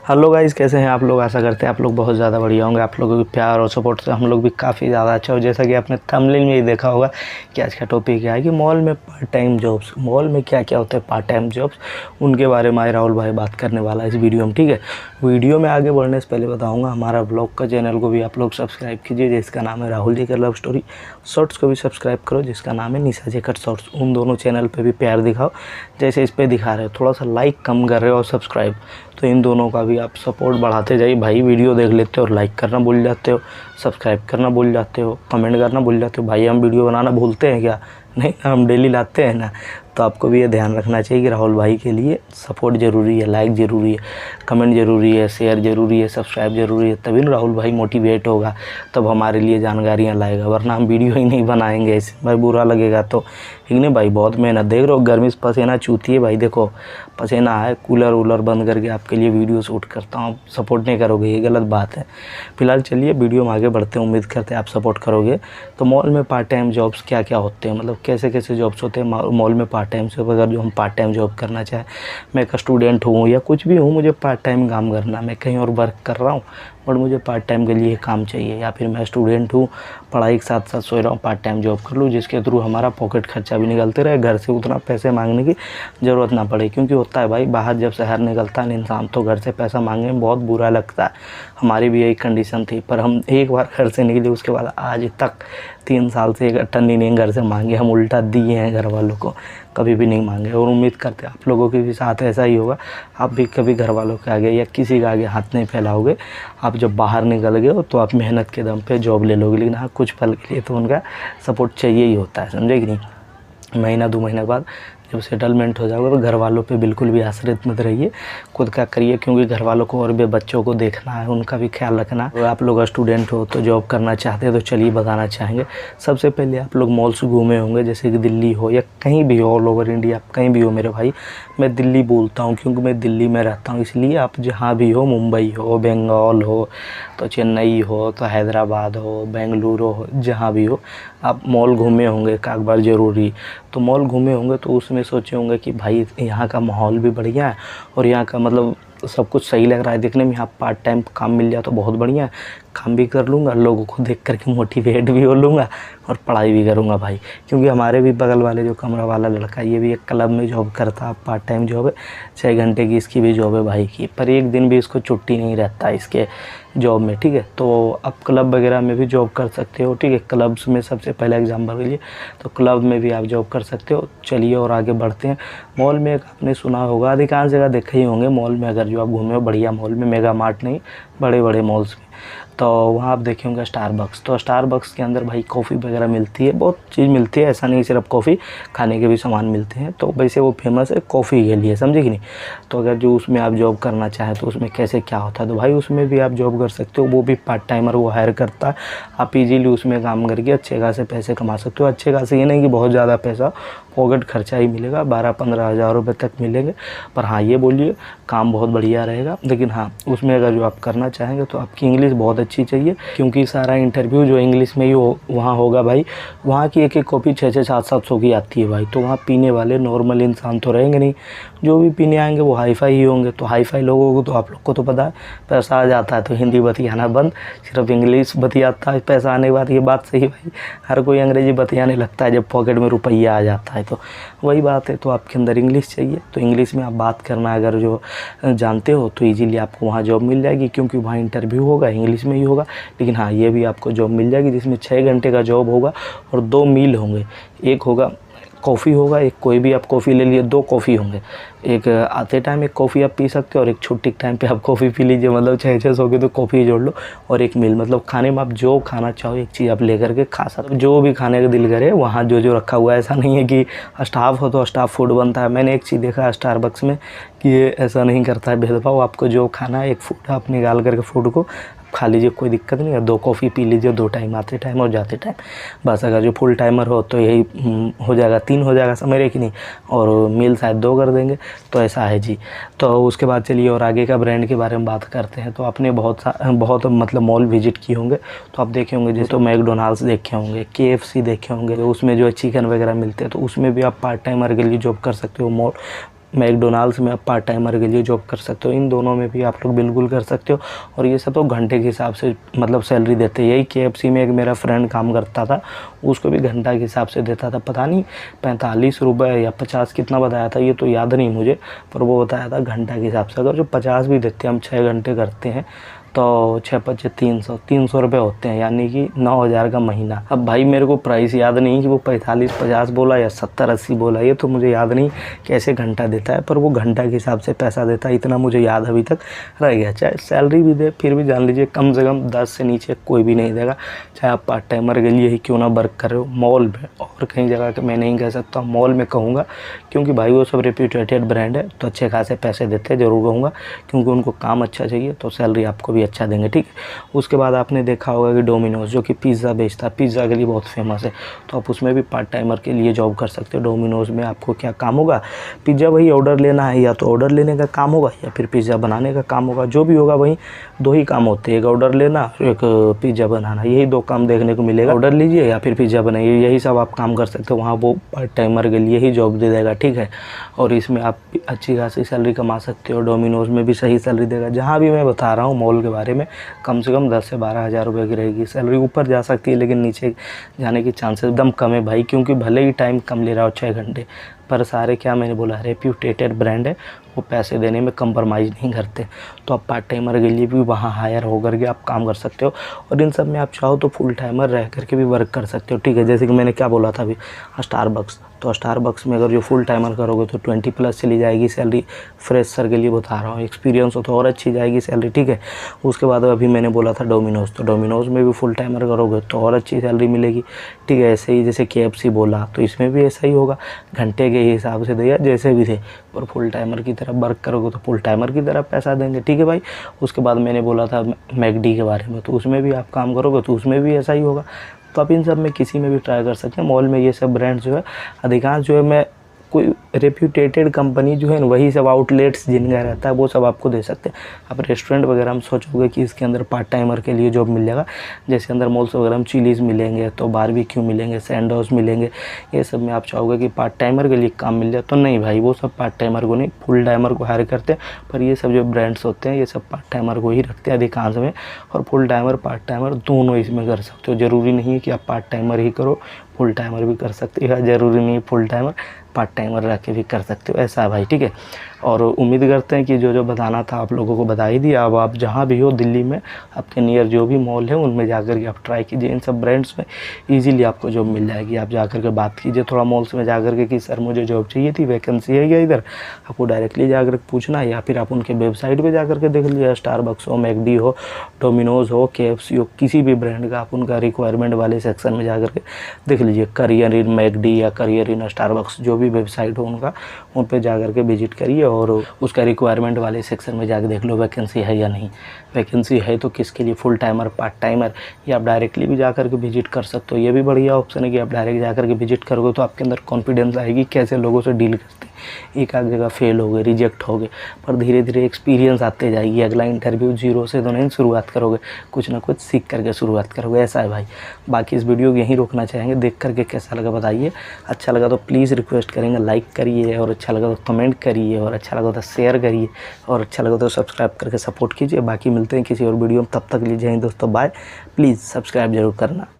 Hello guys, कैसे हैं आप लोग। आशा करते हैं आप लोग बहुत ज़्यादा बढ़िया होंगे। आप लोगों के प्यार और सपोर्ट से हम लोग भी काफ़ी ज़्यादा अच्छा हो। जैसा कि आपने थंबनेल में ही देखा होगा कि आज का टॉपिक क्या है कि मॉल में पार्ट टाइम जॉब्स, मॉल में क्या क्या होता है पार्ट टाइम जॉब्स, उनके बारे में राहुल भाई बात करने वाला है इस वीडियो में। ठीक है, वीडियो में आगे बढ़ने से पहले बताऊँगा हमारा ब्लॉग का चैनल को भी आप लोग सब्सक्राइब कीजिए, जिसका नाम है राहुल जी का लव स्टोरी। शॉर्ट्स को भी सब्सक्राइब करो, जिसका नाम है निशा जी कट शॉर्ट्स। उन दोनों चैनल पर भी प्यार दिखाओ, जैसे इस पर दिखा रहे हो। थोड़ा सा लाइक कम कर रहे हो और सब्सक्राइब, तो इन दोनों का भी आप सपोर्ट बढ़ाते जाइए भाई। वीडियो देख लेते हो और लाइक करना भूल जाते हो, सब्सक्राइब करना भूल जाते हो, कमेंट करना भूल जाते हो। भाई हम वीडियो बनाना भूलते हैं क्या? नहीं, हम डेली लाते हैं ना। तो आपको भी ये ध्यान रखना चाहिए कि राहुल भाई के लिए सपोर्ट ज़रूरी है, लाइक ज़रूरी है, कमेंट ज़रूरी है, शेयर ज़रूरी है, सब्सक्राइब ज़रूरी है। तभी ना राहुल भाई मोटिवेट होगा, तब हमारे लिए जानकारियाँ लाएगा। वरना हम वीडियो ही नहीं बनाएंगे, इससे भाई बुरा लगेगा। तो ठीक नहीं भाई, बहुत मेहनत देख रहे हो, गर्मी से पसीना चूती है भाई। देखो पसीना है, कूलर वूलर बंद करके आपके लिए वीडियो शूट करता हूँ। सपोर्ट नहीं करोगे, ये गलत बात है। फिलहाल चलिए वीडियो में आगे बढ़ते हैं, उम्मीद करते हैं आप सपोर्ट करोगे। तो मॉल में पार्ट टाइम जॉब्स क्या क्या होते हैं, मतलब कैसे कैसे जॉब्स होते हैं मॉल में पार्ट टाइम से। अगर जो हम पार्ट टाइम जॉब करना चाहें, मैं एक स्टूडेंट हूँ या कुछ भी हूँ, मुझे पार्ट टाइम काम करना, मैं कहीं और वर्क कर रहा हूँ बट मुझे पार्ट टाइम के लिए काम चाहिए, या फिर मैं स्टूडेंट हूँ, पढ़ाई के साथ साथ सोच रहा हूँ पार्ट टाइम जॉब कर लूँ, जिसके थ्रू हमारा पॉकेट खर्चा भी निकलते रहे, घर से उतना पैसे मांगने की ज़रूरत ना पड़े। क्योंकि होता है भाई, बाहर जब शहर निकलता है इंसान तो घर से पैसा मांगने में बहुत बुरा लगता है। हमारी भी यही कंडीशन थी, पर हम एक बार घर से निकले उसके बाद आज तक 3 साल से एक टन नहीं घर से मांगे। हम उल्टा दिए हैं घर वालों को, कभी भी नहीं मांगे। और उम्मीद करते हैं आप लोगों के भी साथ ऐसा ही होगा। आप भी कभी घर वालों के आगे या किसी के आगे हाथ नहीं फैलाओगे। आप जब बाहर निकल गए हो तो आप मेहनत के दम पे जॉब ले लोगे, लेकिन हाँ कुछ पल के लिए तो उनका सपोर्ट चाहिए ही होता है, समझे कि नहीं। महीना 2 महीने बाद जब सेटलमेंट हो जाएगा तो घर वालों पे बिल्कुल भी आश्रित मत रहिए, खुद का करिए। क्योंकि घर वालों को और भी बच्चों को देखना है, उनका भी ख्याल रखना है। आप लोग स्टूडेंट हो तो जॉब करना चाहते हैं तो चलिए बताना चाहेंगे। सबसे पहले आप लोग मॉल्स घूमे होंगे, जैसे कि दिल्ली हो या कहीं भी हो, ऑल ओवर इंडिया कहीं भी हो मेरे भाई। मैं दिल्ली बोलता हूँ क्योंकि मैं दिल्ली में रहता हूँ, इसलिए आप जहाँ भी हो, मुंबई हो, बंगाल हो तो चेन्नई हो, तो हैदराबाद हो, बेंगलुरु हो, जहाँ भी हो, आप मॉल घूमे होंगे एक बार ज़रूरी। तो मॉल घूमे होंगे तो उसमें सोचे होंगे कि भाई यहाँ का माहौल भी बढ़िया है और यहाँ का मतलब सब कुछ सही लग रहा है देखने में। यहाँ पार्ट टाइम काम मिल जाए तो बहुत बढ़िया है, काम भी कर लूँगा, लोगों को देख करके मोटिवेट भी हो लूँगा और पढ़ाई भी करूँगा भाई। क्योंकि हमारे भी बगल वाले जो कमरा वाला लड़का, ये भी एक क्लब में जॉब करता है, पार्ट टाइम जॉब है, 6 घंटे की इसकी भी जॉब है भाई की, पर एक दिन भी इसको छुट्टी नहीं रहता इसके जॉब में। ठीक है, तो आप क्लब वगैरह में भी जॉब कर सकते हो। ठीक है, क्लब्स में सबसे पहले एग्जाम्पल के लिए तो क्लब में भी आप जॉब कर सकते हो। चलिए और आगे बढ़ते हैं। मॉल में आपने सुना होगा, अधिकांश जगह देखे ही होंगे, मॉल में अगर जो आप घूमे हो बढ़िया मॉल में, मेगा मार्ट नहीं, बड़े बड़े मॉल्स में, तो वहाँ आप देखे होंगे स्टारबक्स। तो स्टारबक्स के अंदर भाई कॉफ़ी वगैरह मिलती है, बहुत चीज़ मिलती है, ऐसा नहीं सिर्फ कॉफ़ी, खाने के भी सामान मिलते हैं। तो वैसे वो फेमस है कॉफ़ी के लिए, समझे कि नहीं। तो अगर जो उसमें आप जॉब करना चाहें तो उसमें कैसे क्या होता है, तो भाई उसमें भी आप जॉब कर सकते हो। वो भी पार्ट टाइमर वो हायर करता है, आप इजीली उसमें काम करके अच्छे खासे पैसे कमा सकते हो। अच्छे खासे ये नहीं कि बहुत ज़्यादा पैसा, पॉकेट खर्चा ही मिलेगा, 12-15 हज़ार रुपये तक मिलेंगे। पर हाँ ये बोलिए काम बहुत बढ़िया रहेगा। लेकिन हाँ उसमें अगर जो आप करना चाहेंगे तो आपकी इंग्लिश बहुत अच्छी चाहिए, क्योंकि सारा इंटरव्यू जो इंग्लिश में ही वहाँ होगा भाई। वहाँ की एक एक कॉपी 600, 700 की आती है भाई। तो वहाँ पीने वाले नॉर्मल इंसान तो रहेंगे नहीं, जो भी पीने आएंगे वो हाई फाई ही होंगे। तो हाई फाई लोगों को तो आप लोग को तो पता है, पैसा आ जाता है तो हिंदी बतियाना बंद, सिर्फ इंग्लिश बतियाता है पैसा आने के बाद। ये बात सही भाई, हर कोई अंग्रेजी बतियाने लगता है जब पॉकेट में रुपया आ जाता है। तो वही बात है, तो आपके अंदर इंग्लिश चाहिए। तो इंग्लिश में आप बात करना अगर जो जानते हो तो इजीली आपको वहाँ जॉब मिल जाएगी, क्योंकि वहाँ इंटरव्यू होगा इंग्लिश में ही होगा। लेकिन हाँ ये भी आपको जॉब मिल जाएगी जिसमें 6 घंटे का जॉब होगा और 2 मील होंगे। एक होगा कॉफ़ी होगा, एक कोई भी आप कॉफ़ी ले लिए, 2 कॉफ़ी होंगे। एक आते टाइम एक कॉफ़ी आप पी सकते हो और एक छुट्टी के टाइम पे आप कॉफ़ी पी लीजिए, मतलब 600 की तो कॉफ़ी जोड़ लो। और एक मील मतलब खाने में आप जो खाना चाहो एक चीज़ आप लेकर के खा सकते हो, जो भी खाने का दिल करे वहाँ जो जो रखा हुआ है। ऐसा नहीं है कि स्टाफ हो तो स्टाफ फूड बनता है। मैंने एक चीज़ देखा स्टारबक्स में कि ये ऐसा नहीं करता है भेदभाव, आपको जो खाना है एक फूड आप निकाल करके फूड को खा लीजिए, कोई दिक्कत नहीं है। 2 कॉफ़ी पी लीजिए, 2 टाइम, आते टाइम और जाते टाइम बस। अगर जो फुल टाइमर हो तो यही हो जाएगा, 3 हो जाएगा समझ रहे कि नहीं, और मील शायद 2 कर देंगे। तो ऐसा है जी। तो उसके बाद चलिए और आगे का ब्रांड के बारे में बात करते हैं। तो आपने बहुत मतलब मॉल विजिट किए होंगे तो आप देखे होंगे, जैसे तो मैकडोनाल्ड्स देखे होंगे, KFC देखे होंगे, उसमें जो चिकन वगैरह मिलते हैं, तो उसमें भी आप पार्ट टाइमर के लिए जॉब कर सकते हो। मैकडोनाल्ड्स में आप पार्ट टाइमर के लिए जॉब कर सकते हो। इन दोनों में भी आप लोग बिल्कुल कर सकते हो। और ये सब तो घंटे के हिसाब से मतलब सैलरी देते हैं। यही KFC में एक मेरा फ्रेंड काम करता था, उसको भी घंटा के हिसाब से देता था। पता नहीं 45 रुपये या 50 कितना बताया था, ये तो याद नहीं मुझे, पर वो बताया था घंटा के हिसाब से। अगर जो 50 भी देते हैं, हम 6 घंटे करते हैं तो 6×5 300 रुपये होते हैं, यानी कि 9,000 का महीना। अब भाई मेरे को प्राइस याद नहीं कि वो 45-50 बोला या 70-80 बोला, ये तो मुझे याद नहीं कैसे घंटा देता है, पर वो घंटा के हिसाब से पैसा देता है, इतना मुझे याद अभी तक रह गया। चाहे सैलरी भी दे, फिर भी जान लीजिए कम से कम 10 से नीचे कोई भी नहीं देगा, चाहे आप पार्ट टाइमर के लिए ही क्यों ना वर्क कर रहे हो। मॉल में और कहीं जगह के मैं नहीं कह सकता, मॉल में कहूँगा, क्योंकि भाई वो सब रेप्यूटेड ब्रांड है तो अच्छे खासे पैसे देते हैं, ज़रूर कहूँगा, क्योंकि उनको काम अच्छा चाहिए तो सैलरी आपको भी अच्छा देंगे, ठीक है। उसके बाद आपने देखा होगा कि डोमिनोज़ जो कि पिज़्ज़ा बेचता है, पिज़्ज़ा के लिए बहुत फेमस है, तो आप उसमें भी पार्ट टाइमर के लिए जॉब कर सकते हो। डोमिनोज़ में आपको क्या काम होगा, पिज़्ज़ा वही ऑर्डर लेना है, या तो ऑर्डर लेने का काम होगा या फिर पिज़्ज़ा बनाने का काम होगा, जो भी होगा वही 2 ही काम होते हैं, एक ऑर्डर लेना, एक पिज़्ज़ा बनाना, यही 2 काम देखने को मिलेगा। ऑर्डर लीजिए या फिर पिज़्ज़ा बनाइए, यही सब आप काम कर सकते हो। वहाँ वो पार्ट टाइमर के लिए ही जॉब दे देगा, ठीक है। और इसमें आप अच्छी खासी सैलरी कमा सकते हो। डोमिनोज़ में भी सही सैलरी देगा। जहाँ भी मैं बता रहा हूँ मॉल के बारे में, कम से कम 10 से 12 हज़ार रुपये की रहेगी सैलरी। ऊपर जा सकती है लेकिन नीचे जाने की चांसेस एकदम कम है भाई, क्योंकि भले ही टाइम कम ले रहा हो 6 घंटे, पर सारे क्या मैंने बोला रेप्यूटेटेड ब्रांड है, वो पैसे देने में कंप्रोमाइज़ नहीं करते। तो आप पार्ट टाइमर के लिए भी वहाँ हायर होकर के आप काम कर सकते हो। और इन सब में आप चाहो तो फुल टाइमर रह करके भी वर्क कर सकते हो, ठीक है। जैसे कि मैंने क्या बोला था अभी, स्टारबक्स, तो स्टारबक्स में अगर जो फुल टाइमर करोगे तो 20+ चली जाएगी सैलरी। फ्रेशर के लिए बता रहा हूँ, एक्सपीरियंस हो तो और अच्छी जाएगी सैलरी, ठीक है। उसके बाद अभी मैंने बोला था डोमिनोज़, तो डोमिनोज़ में भी फुल टाइमर करोगे तो और अच्छी सैलरी मिलेगी, ठीक है। ऐसे ही जैसे KFC बोला तो इसमें भी ऐसा ही होगा, घंटे के हिसाब से दिया जैसे भी थे, पर फुल टाइमर की तरह वर्क करोगे तो फुल टाइमर की तरह पैसा देंगे, ठीक है भाई। उसके बाद मैंने बोला था मैकडी के बारे में, तो उसमें भी आप काम करोगे तो उसमें भी ऐसा ही होगा। तो आप इन सब में किसी में भी ट्राई कर सकते हैं। मॉल में ये सब ब्रांड जो है अधिकांश जो है, मैं कोई रेप्यूटेटेड कंपनी जो है ना, वही सब आउटलेट्स जिनका रहता है वो सब आपको दे सकते हैं। आप रेस्टोरेंट वगैरह में सोचोगे कि इसके अंदर पार्ट टाइमर के लिए जॉब मिल जाएगा, जैसे अंदर मॉल्स वगैरह में चिलीज़ मिलेंगे, तो बारबेक्यू मिलेंगे, सैंडोज मिलेंगे, ये सब में आप चाहोगे कि पार्ट टाइमर के लिए काम मिल जाए, तो नहीं भाई, वो सब पार्ट टाइमर को नहीं, फुल टाइमर को हायर करते हैं। पर ये सब जो ब्रांड्स होते हैं ये सब पार्ट टाइमर को ही रखते हैं अधिकांश में। और फुल टाइमर पार्ट टाइमर दोनों इसमें कर सकते हो। ज़रूरी नहीं है कि आप पार्ट टाइमर ही करो, फुल टाइमर भी कर सकते हो, या ज़रूरी नहीं है फुल टाइमर पार्ट टाइमर रह के भी कर सकते हो, ऐसा है भाई, ठीक है। और उम्मीद करते हैं कि जो जो बताना था आप लोगों को बता ही दिया। अब आप जहाँ भी हो दिल्ली में, आपके नियर जो भी मॉल है उनमें जाकर के आप ट्राई कीजिए। इन सब ब्रांड्स में इजीली आपको जॉब मिल जाएगी। आप जाकर के बात कीजिए थोड़ा मॉल्स में जाकर के कि सर मुझे जॉब चाहिए थी, वैकेंसी है क्या इधर, आपको डायरेक्टली जाकर पूछना, या फिर आप उनके वेबसाइट पर जाकर के देख लीजिए। स्टारबक्स हो, मैकडी हो, डोमिनोज़ हो, KFC हो, किसी भी ब्रांड का आप उनका रिक्वायरमेंट वाले सेक्शन में जाकर के देख लीजिए। करियर इन मैकडी या करियर इन स्टारबक्स, जो भी वेबसाइट हो उनका, उन पे जाकर के विजिट करिए और उसका रिक्वायरमेंट वाले सेक्शन में जाकर देख लो वैकेंसी है या नहीं। वैकेंसी है तो किसके लिए, फुल टाइमर, पार्ट टाइमर, या आप डायरेक्टली भी जाकर के विजिट कर सकते हो। ये भी बढ़िया ऑप्शन है कि आप डायरेक्ट जाकर के विजिट करोगे तो आपके अंदर कॉन्फिडेंस आएगी कैसे लोगों से डील करते हैं। एक आध जगह फेल हो गए, रिजेक्ट हो गए, पर धीरे धीरे एक्सपीरियंस आते जाएगी। अगला इंटरव्यू जीरो से तो नहीं शुरुआत करोगे, कुछ ना कुछ सीख करके शुरुआत करोगे, ऐसा है भाई। बाकी इस वीडियो को यहीं रोकना चाहेंगे, देख करके कैसा लगा बताइए। अच्छा लगा तो प्लीज़ रिक्वेस्ट करेंगे लाइक करिए, और अच्छा लगा तो कमेंट करिए, और अच्छा लगा तो शेयर करिए, और अच्छा लगा तो सब्सक्राइब करके सपोर्ट कीजिए। बाकी मिलते हैं किसी और वीडियो में, तब तक लीजिए दोस्तों, बाय। प्लीज़ सब्सक्राइब जरूर करना।